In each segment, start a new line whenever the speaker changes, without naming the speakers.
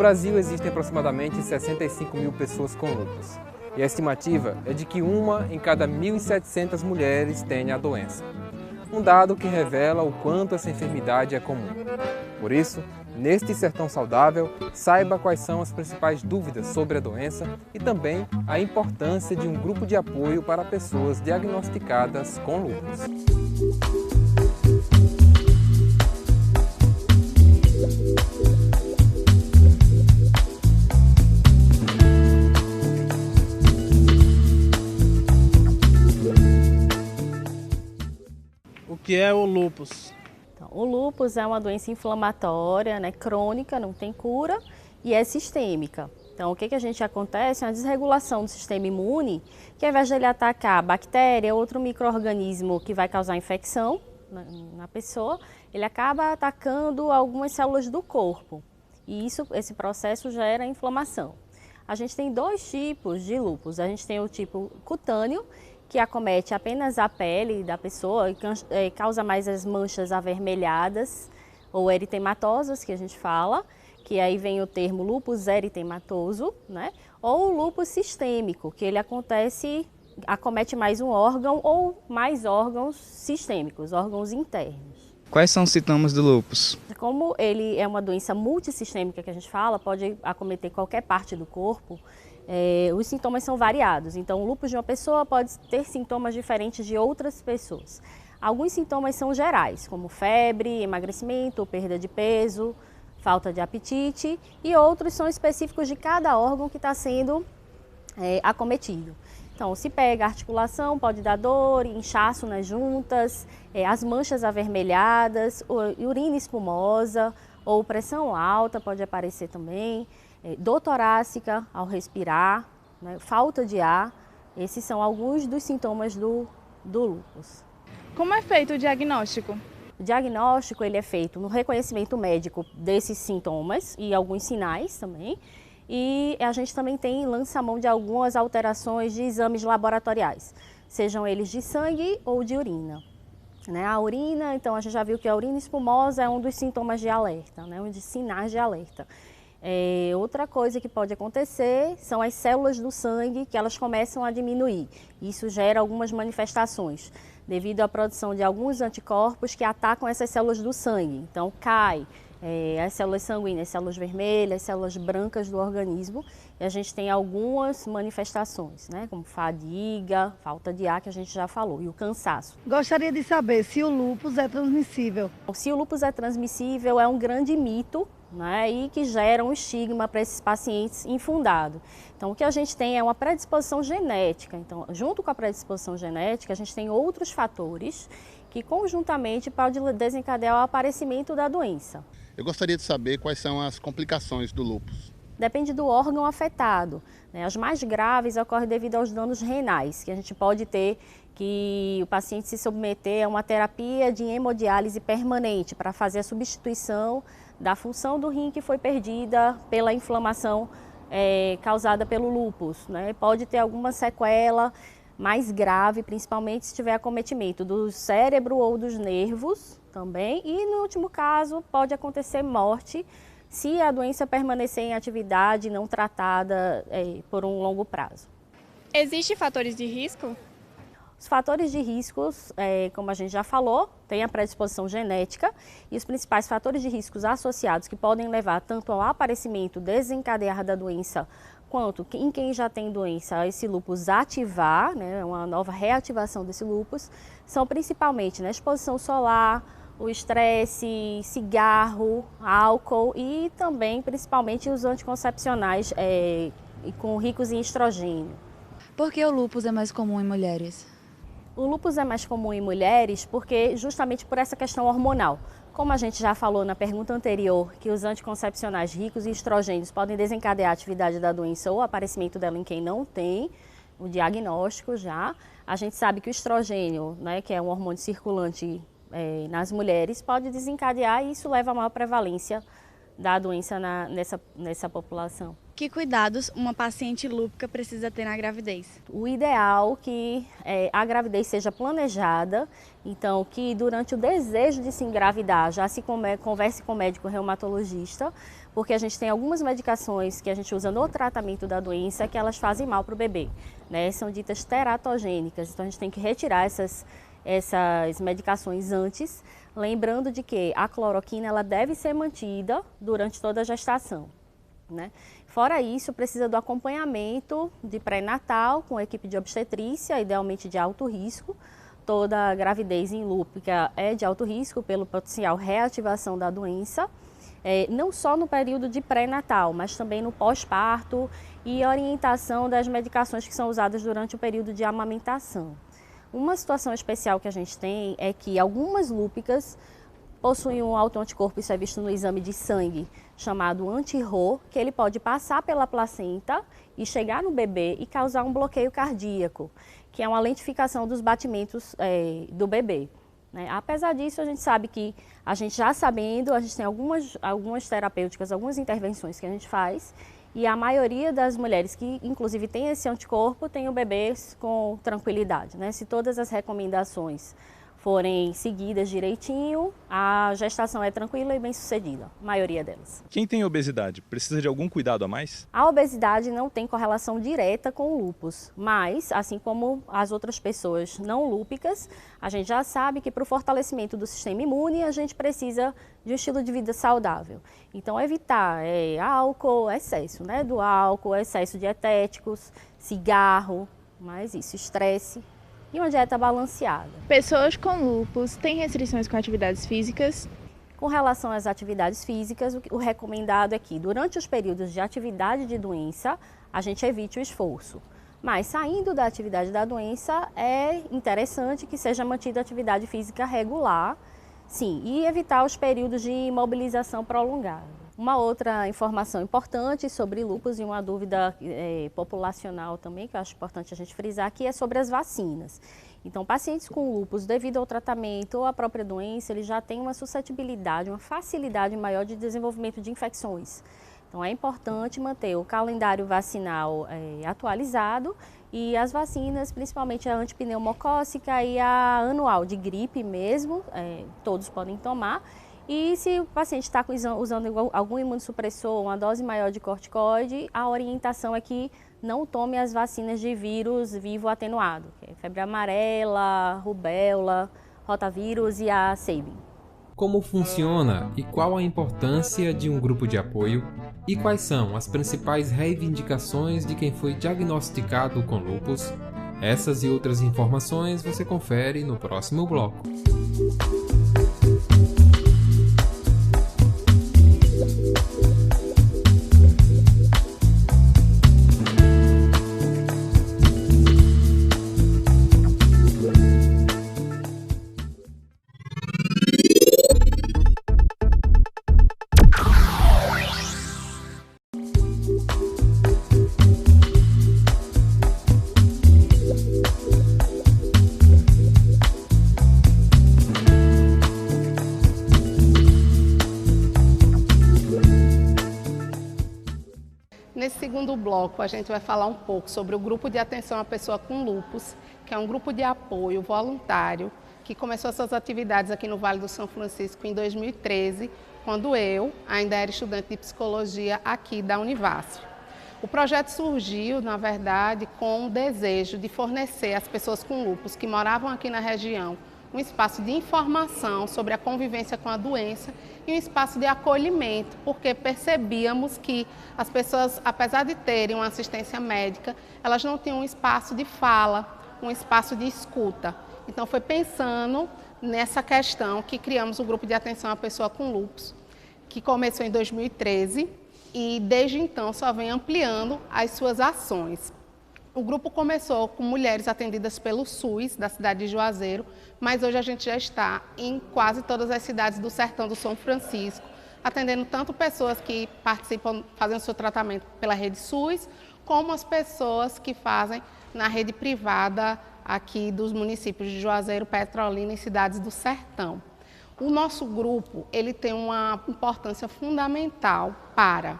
Brasil existem aproximadamente 65 mil pessoas com lúpus. E a estimativa é de que uma em cada 1.700 mulheres tenha a doença. Um dado que revela o quanto essa enfermidade é comum. Por isso, neste Sertão Saudável, saiba quais são as principais dúvidas sobre a doença e também a importância de um grupo de apoio para pessoas diagnosticadas com lúpus.
O que é o lúpus?
Então, o lúpus é uma doença inflamatória, crônica, não tem cura e é sistêmica. Então, o que a gente acontece é uma desregulação do sistema imune, que ao invés de ele atacar bactéria, outro micro-organismo que vai causar infecção na pessoa, ele acaba atacando algumas células do corpo. E esse processo gera inflamação. A gente tem dois tipos de lúpus. A gente tem o tipo cutâneo, que acomete apenas a pele da pessoa e causa mais as manchas avermelhadas ou eritematosas, que a gente fala, que aí vem o termo lúpus eritematoso, ou o lúpus sistêmico, que ele acomete mais um órgão ou mais órgãos sistêmicos, órgãos internos.
Quais são os sintomas do lúpus?
Como ele é uma doença multissistêmica que a gente fala, pode acometer qualquer parte do corpo, os sintomas são variados. Então, o lúpus de uma pessoa pode ter sintomas diferentes de outras pessoas. Alguns sintomas são gerais, como febre, emagrecimento, perda de peso, falta de apetite, e outros são específicos de cada órgão que está sendo acometido. Então, se pega a articulação, pode dar dor, inchaço nas juntas, as manchas avermelhadas, urina espumosa ou pressão alta pode aparecer também, dor torácica ao respirar, falta de ar. Esses são alguns dos sintomas do lúpus.
Como é feito o diagnóstico?
O diagnóstico ele é feito no reconhecimento médico desses sintomas e alguns sinais também. E a gente também lança a mão de algumas alterações de exames laboratoriais, sejam eles de sangue ou de urina. A urina, então a gente já viu que a urina espumosa é um dos sintomas de alerta, um dos sinais de alerta. Outra coisa que pode acontecer são as células do sangue que elas começam a diminuir. Isso gera algumas manifestações, devido à produção de alguns anticorpos que atacam essas células do sangue. Então cai as células sanguíneas, células vermelhas, células brancas do organismo, e a gente tem algumas manifestações, como fadiga, falta de ar, que a gente já falou, e o cansaço.
Gostaria de saber se o lúpus é transmissível.
Se o lúpus é transmissível, é um grande mito, e que gera um estigma para esses pacientes infundado. Então, o que a gente tem é uma predisposição genética. Então, junto com a predisposição genética, a gente tem outros fatores que conjuntamente podem desencadear o aparecimento da doença.
Eu gostaria de saber quais são as complicações do lúpus.
Depende do órgão afetado. As mais graves ocorrem devido aos danos renais, que a gente pode ter que o paciente se submeter a uma terapia de hemodiálise permanente para fazer a substituição da função do rim que foi perdida pela inflamação causada pelo lúpus. Pode ter alguma sequela mais grave, principalmente se tiver acometimento do cérebro ou dos nervos também. E no último caso pode acontecer morte se a doença permanecer em atividade não tratada por um longo prazo.
Existem fatores de risco?
Os fatores de riscos, como a gente já falou, tem a predisposição genética e os principais fatores de riscos associados que podem levar tanto ao aparecimento desencadear da doença, quanto em quem já tem doença, esse lúpus ativar, uma nova reativação desse lúpus, são principalmente a exposição solar, o estresse, cigarro, álcool e também, principalmente, os anticoncepcionais ricos em estrogênio.
Por que o lúpus é mais comum em mulheres?
O lúpus é mais comum em mulheres porque justamente por essa questão hormonal. Como a gente já falou na pergunta anterior, que os anticoncepcionais ricos em estrogênios podem desencadear a atividade da doença ou o aparecimento dela em quem não tem o diagnóstico já, a gente sabe que o estrogênio, que é um hormônio circulante nas mulheres, pode desencadear e isso leva a maior prevalência da doença nessa população.
Que cuidados uma paciente lúpica precisa ter na gravidez?
O ideal é que a gravidez seja planejada, então que durante o desejo de se engravidar já se converse com o médico reumatologista, porque a gente tem algumas medicações que a gente usa no tratamento da doença que elas fazem mal para o bebê, né? São ditas teratogênicas, então a gente tem que retirar essas medicações antes, lembrando de que a cloroquina ela deve ser mantida durante toda a gestação, né? Fora isso, precisa do acompanhamento de pré-natal com a equipe de obstetrícia, idealmente de alto risco. Toda gravidez em lúpica é de alto risco pelo potencial reativação da doença, não só no período de pré-natal, mas também no pós-parto e orientação das medicações que são usadas durante o período de amamentação. Uma situação especial que a gente tem é que algumas lúpicas possuem um autoanticorpo, isso é visto no exame de sangue, chamado anti-Rho, que ele pode passar pela placenta e chegar no bebê e causar um bloqueio cardíaco, que é uma lentificação dos batimentos do bebê, né? Apesar disso, a gente sabe que, a gente já sabendo, a gente tem algumas terapêuticas, algumas intervenções que a gente faz, e a maioria das mulheres que, inclusive, tem esse anticorpo, tem o bebê com tranquilidade, né? Se todas as recomendações forem seguidas direitinho, a gestação é tranquila e bem sucedida, a maioria delas.
Quem tem obesidade precisa de algum cuidado a mais?
A obesidade não tem correlação direta com o lúpus, mas, assim como as outras pessoas não lúpicas, a gente já sabe que para o fortalecimento do sistema imune a gente precisa de um estilo de vida saudável. Então evitar álcool, excesso, né, do álcool, excesso de dietéticos, cigarro, mais isso, estresse. E uma dieta balanceada.
Pessoas com lúpus têm restrições com atividades físicas?
Com relação às atividades físicas, o recomendado é que durante os períodos de atividade de doença, a gente evite o esforço. Mas saindo da atividade da doença, é interessante que seja mantida a atividade física regular, sim, e evitar os períodos de imobilização prolongada. Uma outra informação importante sobre lúpus e uma dúvida populacional também, que eu acho importante a gente frisar aqui, é sobre as vacinas. Então, pacientes com lúpus, devido ao tratamento ou à própria doença, eles já têm uma suscetibilidade, uma facilidade maior de desenvolvimento de infecções. Então, é importante manter o calendário vacinal atualizado e as vacinas, principalmente a antipneumocócica e a anual de gripe mesmo, todos podem tomar. E se o paciente está usando algum imunossupressor, uma dose maior de corticoide, a orientação é que não tome as vacinas de vírus vivo atenuado, que é febre amarela, rubéola, rotavírus e a Sabin.
Como funciona e qual a importância de um grupo de apoio? E quais são as principais reivindicações de quem foi diagnosticado com lúpus? Essas e outras informações você confere no próximo bloco.
Nesse segundo bloco, a gente vai falar um pouco sobre o Grupo de Atenção à Pessoa com Lúpus, que é um grupo de apoio voluntário que começou suas atividades aqui no Vale do São Francisco em 2013, quando eu ainda era estudante de psicologia aqui da Univasf. O projeto surgiu, na verdade, com o desejo de fornecer às pessoas com lúpus que moravam aqui na região um espaço de informação sobre a convivência com a doença e um espaço de acolhimento, porque percebíamos que as pessoas, apesar de terem uma assistência médica, elas não tinham um espaço de fala, um espaço de escuta. Então foi pensando nessa questão que criamos o Grupo de Atenção à Pessoa com Lúpus, que começou em 2013 e desde então só vem ampliando as suas ações. O grupo começou com mulheres atendidas pelo SUS, da cidade de Juazeiro, mas hoje a gente já está em quase todas as cidades do sertão do São Francisco, atendendo tanto pessoas que participam, fazendo seu tratamento pela rede SUS, como as pessoas que fazem na rede privada aqui dos municípios de Juazeiro, Petrolina e cidades do sertão. O nosso grupo, ele tem uma importância fundamental para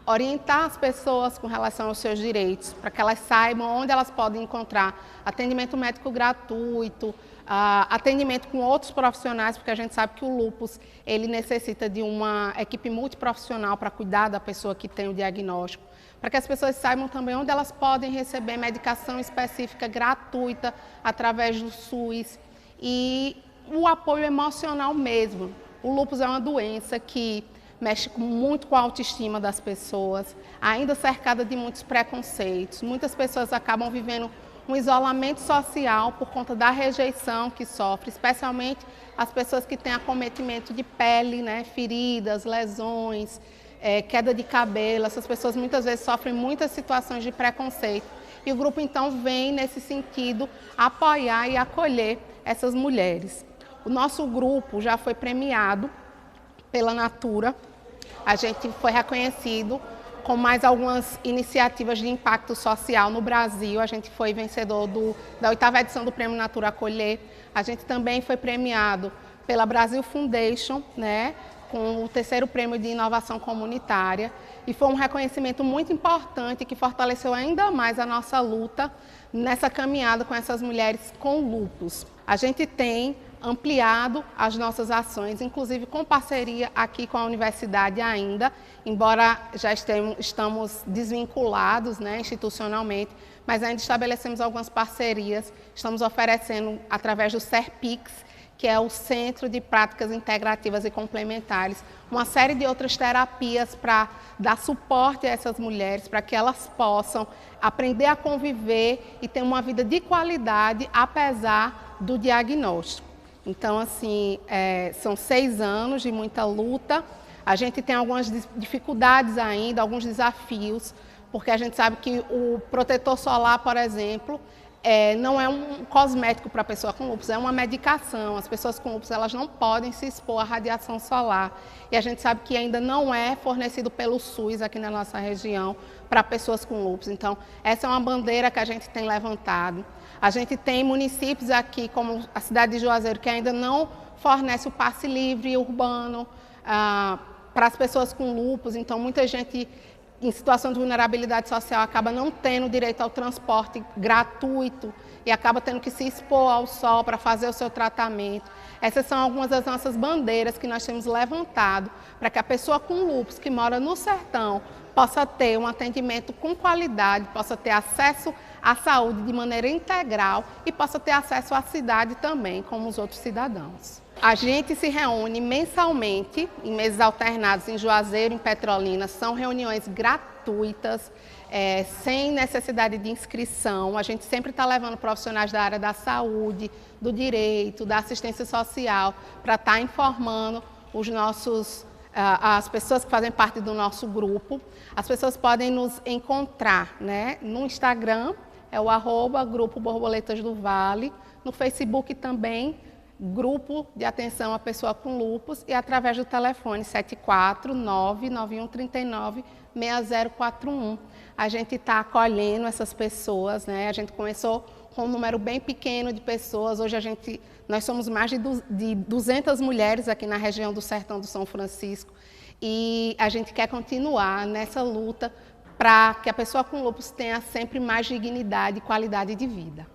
orientar as pessoas com relação aos seus direitos, para que elas saibam onde elas podem encontrar atendimento médico gratuito, atendimento com outros profissionais, porque a gente sabe que o lúpus ele necessita de uma equipe multiprofissional para cuidar da pessoa que tem o diagnóstico, para que as pessoas saibam também onde elas podem receber medicação específica gratuita através do SUS e o apoio emocional mesmo. O lúpus é uma doença que mexe muito com a autoestima das pessoas, ainda cercada de muitos preconceitos. Muitas pessoas acabam vivendo um isolamento social por conta da rejeição que sofre, especialmente as pessoas que têm acometimento de pele, né, feridas, lesões, queda de cabelo. Essas pessoas muitas vezes sofrem muitas situações de preconceito. E o grupo então vem nesse sentido apoiar e acolher essas mulheres. O nosso grupo já foi premiado pela Natura, a gente foi reconhecido com mais algumas iniciativas de impacto social no Brasil. A gente foi vencedor da 8ª edição do Prêmio Natura Acolher. A gente também foi premiado pela Brasil Foundation, né, com o 3º Prêmio de Inovação Comunitária. E foi um reconhecimento muito importante que fortaleceu ainda mais a nossa luta nessa caminhada com essas mulheres com lúpus. A gente tem ampliado as nossas ações, inclusive com parceria aqui com a universidade ainda, embora já estamos desvinculados, né, institucionalmente, mas ainda estabelecemos algumas parcerias. Estamos oferecendo, através do CERPIX, que é o Centro de Práticas Integrativas e Complementares, uma série de outras terapias para dar suporte a essas mulheres, para que elas possam aprender a conviver e ter uma vida de qualidade, apesar do diagnóstico. Então, assim, são 6 anos de muita luta. A gente tem algumas dificuldades ainda, alguns desafios, porque a gente sabe que o protetor solar, por exemplo, não é um cosmético para a pessoa com lúpus, é uma medicação. As pessoas com lúpus elas não podem se expor à radiação solar. E a gente sabe que ainda não é fornecido pelo SUS aqui na nossa região para pessoas com lúpus. Então, essa é uma bandeira que a gente tem levantado. A gente tem municípios aqui, como a cidade de Juazeiro, que ainda não fornece o passe livre urbano para as pessoas com lúpus. Então, muita gente em situação de vulnerabilidade social acaba não tendo direito ao transporte gratuito e acaba tendo que se expor ao sol para fazer o seu tratamento. Essas são algumas das nossas bandeiras que nós temos levantado para que a pessoa com lúpus que mora no sertão possa ter um atendimento com qualidade, possa ter acesso à saúde de maneira integral e possa ter acesso à cidade também, como os outros cidadãos. A gente se reúne mensalmente, em meses alternados, em Juazeiro, em Petrolina. São reuniões gratuitas, sem necessidade de inscrição. A gente sempre está levando profissionais da área da saúde, do direito, da assistência social, para estar informando as pessoas que fazem parte do nosso grupo. As pessoas podem nos encontrar, né, no Instagram, é o @Grupo Borboletas do Vale, no Facebook também, Grupo de Atenção à Pessoa com Lúpus, e através do telefone 74991396041. A gente está acolhendo essas pessoas, né? A gente começou com um número bem pequeno de pessoas. Hoje nós somos mais de 200 mulheres aqui na região do Sertão do São Francisco, e a gente quer continuar nessa luta para que a pessoa com lúpus tenha sempre mais dignidade e qualidade de vida.